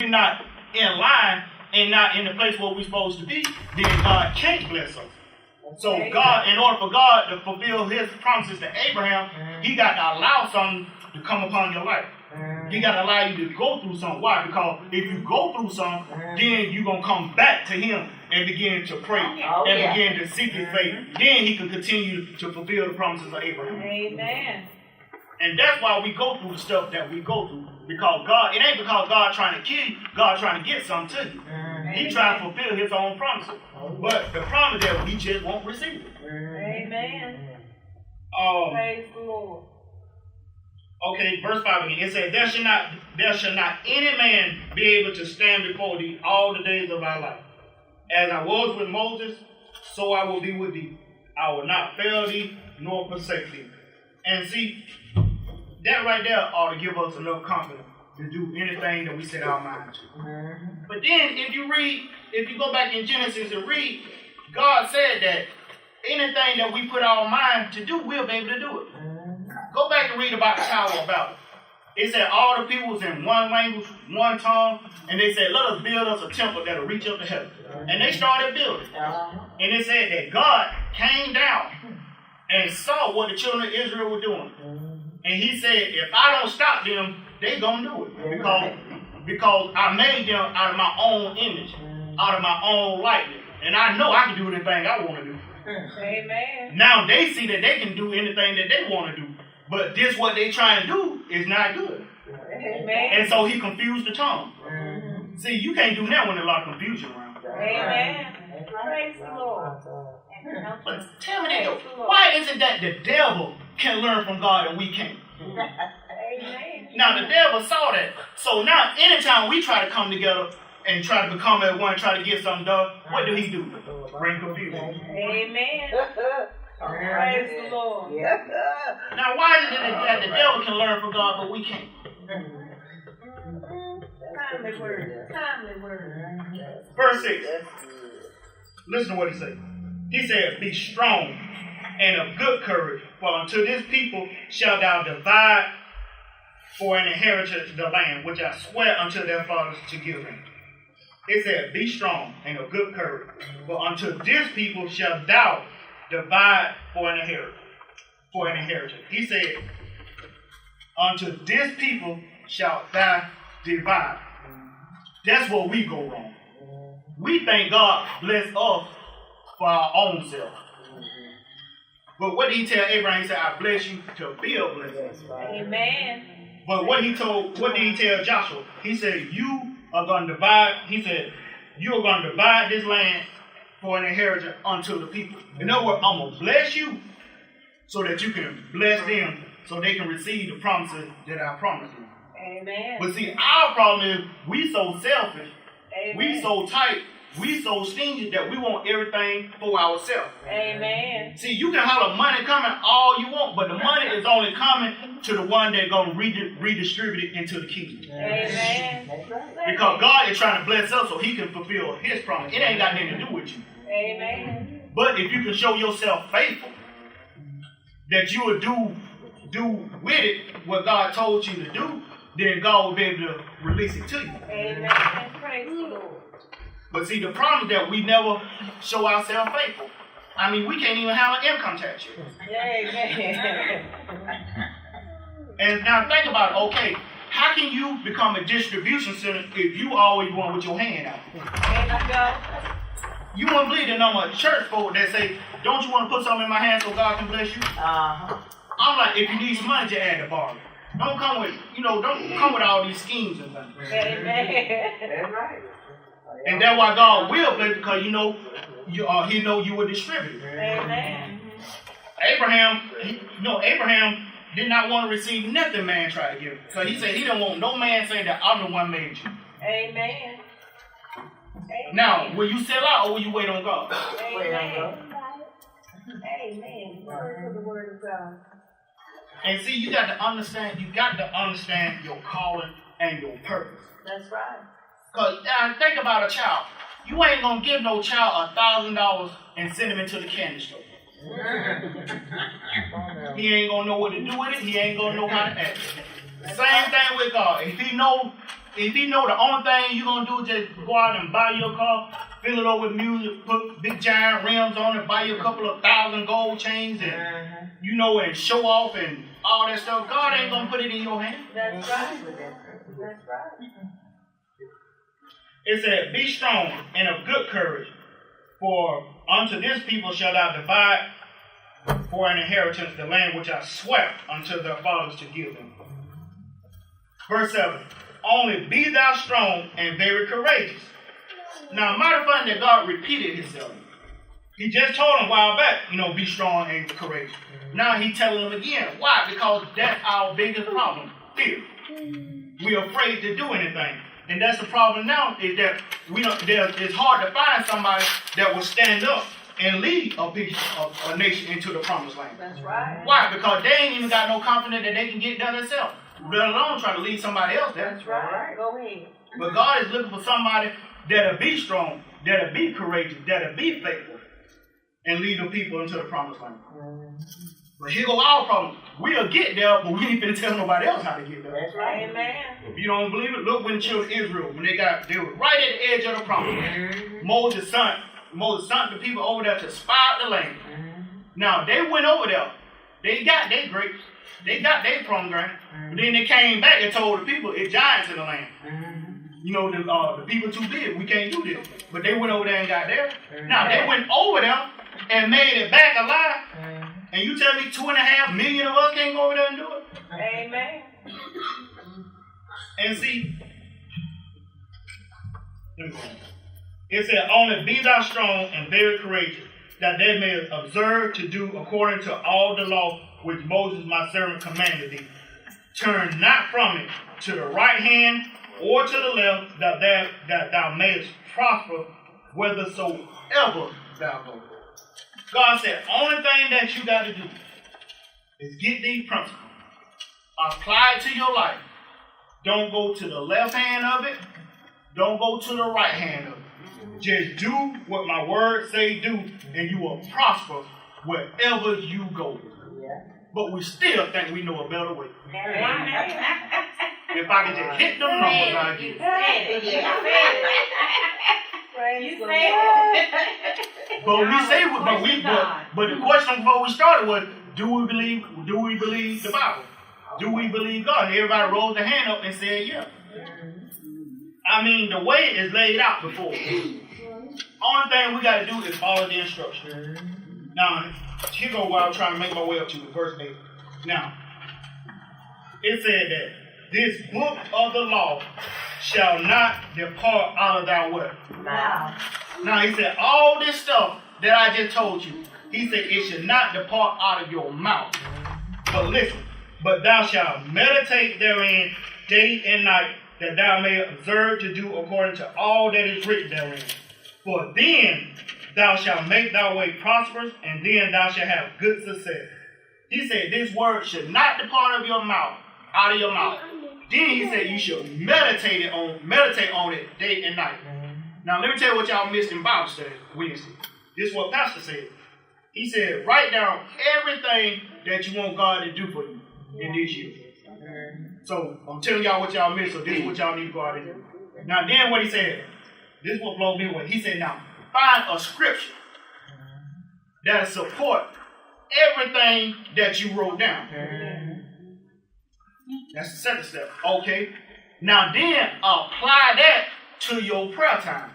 we're not in line and not in the place where we're supposed to be, then God can't bless us. So God, in order for God to fulfill his promises to Abraham, he got to allow something to come upon your life. He got to allow you to go through something. Why? Because if you go through something, then you're going to come back to him and begin to pray and begin to seek his faith. Then he can continue to fulfill the promises of Abraham. Amen. And that's why we go through the stuff that we go through. Because God, it ain't because God trying to kill you, God trying to get something to you. He trying to fulfill his own promises. But the promise that we just won't receive it. Amen. Praise the Lord. Okay, verse 5 again. It says, there shall not any man be able to stand before thee all the days of our life. As I was with Moses, so I will be with thee. I will not fail thee, nor forsake thee. And see, that right there ought to give us enough confidence to do anything that we set our mind to. But then, if you go back in Genesis and read, God said that anything that we put our mind to do, we'll be able to do it. Go back and read about the Tower of Babel. It said all the people was in one language, one tongue, and they said, let us build us a temple that'll reach up to heaven. And they started building. And it said that God came down and saw what the children of Israel were doing. And he said, if I don't stop them, they gonna do it. Because I made them out of my own image, out of my own likeness. And I know I can do anything I want to do. Amen. Now they see that they can do anything that they want to do. But this what they trying to do is not good. Amen. And so he confused the tongue. See, you can't do that when there's a lot of confusion around. Amen. Praise the Lord. But tell me that, why is it that the devil can learn from God and we can't? Amen. Now the devil saw that. So now anytime we try to come together and try to become as one, try to get something done, what do he do? Bring confusion. Amen. Praise the Lord. Now why is it that the devil can learn from God but we can't? Timely word. Timely word. Verse 6. Listen to what he said. He said, be strong and of good courage, for unto this people shalt thou divide for an inheritance the land, which I swear unto their fathers to give them. It said, be strong and of good courage, for unto this people shalt thou divide for an inheritance. He said, unto this people shalt thou divide. That's where we go wrong. We think God bless us for our own self. But what did he tell Abraham? He said, I bless you to be a blessing. Amen. But what did he tell Joshua? He said, you are going to divide this land for an inheritance unto the people. In other words, I'm going to bless you so that you can bless them so they can receive the promises that I promised you. Amen. But see, our problem is we so selfish, Amen. we so tight, we so stingy that we want everything for ourselves. Amen. See, you can have the money coming all you want, but the money is only coming to the one that's going to redistribute it into the kingdom. Amen. Because God is trying to bless us so he can fulfill his promise. It ain't got nothing to do with you. Amen. But if you can show yourself faithful, that you will do with it what God told you to do, then God will be able to release it to you. Amen. Praise the Lord. But see, the problem is that we never show ourselves faithful. I mean, we can't even have an income tax yet. Amen. And now think about it. Okay, how can you become a distribution center if you always want with your hand out? There you go. You wouldn't believe the number of church folk that say, don't you want to put something in my hand so God can bless you? I'm like, if you need some money, just add the borrow. Don't come with all these schemes and things. Amen. That's right. And that's why God will bless because he know you will distribute. Amen. Abraham did not want to receive nothing man tried to give him. So he said he didn't want no man saying that I'm the one made you. Amen. Now, will you sell out or will you wait on God? Amen. Amen. Word for the word of God. And see, you got to understand your calling and your purpose. That's right. Because think about a child. You ain't going to give no child $1,000 and send him into the candy store. He ain't going to know what to do with it. He ain't going to know how to act. Same thing with God. If he know if he know the only thing you're gonna do is just go out and buy your car, fill it up with music, put big giant rims on it, buy you a couple of 1,000 gold chains, and and show off and all that stuff, God ain't gonna put it in your hand. That's right. That's right. It said, be strong and of good courage, for unto this people shall thou divide for an inheritance the land which I swear unto their fathers to give them. Verse 7, only be thou strong and very courageous. Now, mighty funny that God repeated himself. He just told him a while back, be strong and courageous. Now he's telling them again. Why? Because that's our biggest problem, fear. We're afraid to do anything. And that's the problem now, is that it's hard to find somebody that will stand up and lead a nation into the promised land. That's right. Why? Because they ain't even got no confidence that they can get done themselves, let alone try to lead somebody else there. That's right. Go ahead. But God is looking for somebody that'll be strong, that'll be courageous, that'll be faithful, and lead the people into the promised land. But here go our problem. We'll get there, but we ain't finna tell nobody else how to get there. That's right. Amen. If you don't believe it, look when the children of Israel, when they were right at the edge of the promise. Moses sent the people over there to spy out the land. Now, they went over there. They got their grapes. They got their pomegranate. But then they came back and told the people, it's giants in the land. The people too big. We can't do this. But they went over there and got there. Now, they went over there and made it back alive. And you tell me 2.5 million of us can't go over there and do it? Amen. And see, it said, only be thou strong and very courageous, that they may observe to do according to all the law which Moses my servant commanded thee. Turn not from it to the right hand or to the left, that thou mayest prosper whithersoever thou goest. God said, only thing that you got to do is get these principles, apply it to your life. Don't go to the left hand of it. Don't go to the right hand of it. Just do what my word say do, and you will prosper wherever you go. But we still think we know a better way. If I can just hit them numbers, I'll get it. But the question before we started was, do we believe the Bible? Do we believe God? And everybody rolled their hand up and said, yeah. I mean, the way is laid out before. Only thing we got to do is follow the instructions. Now, here go what I'm trying to make my way up to, verse 8. Now, it said that this book of the law shall not depart out of thy what? Mouth. Now, he said, all this stuff that I just told you, he said, it should not depart out of your mouth. But listen, but thou shalt meditate therein day and night, that thou may observe to do according to all that is written therein. For then thou shalt make thy way prosperous, and then thou shalt have good success. He said, this word should not depart of your mouth, out of your mouth. Then he said, you should meditate on it day and night. Now let me tell you what y'all missed in Bible study Wednesday. This is what Pastor said. He said, write down everything that you want God to do for you in this year. So I'm telling y'all what y'all missed, so this is what y'all need God to do. Now then what he said, this is what blows me away. He said, now find a scripture that support everything that you wrote down. That's the second step. Okay. Now then apply that to your prayer time.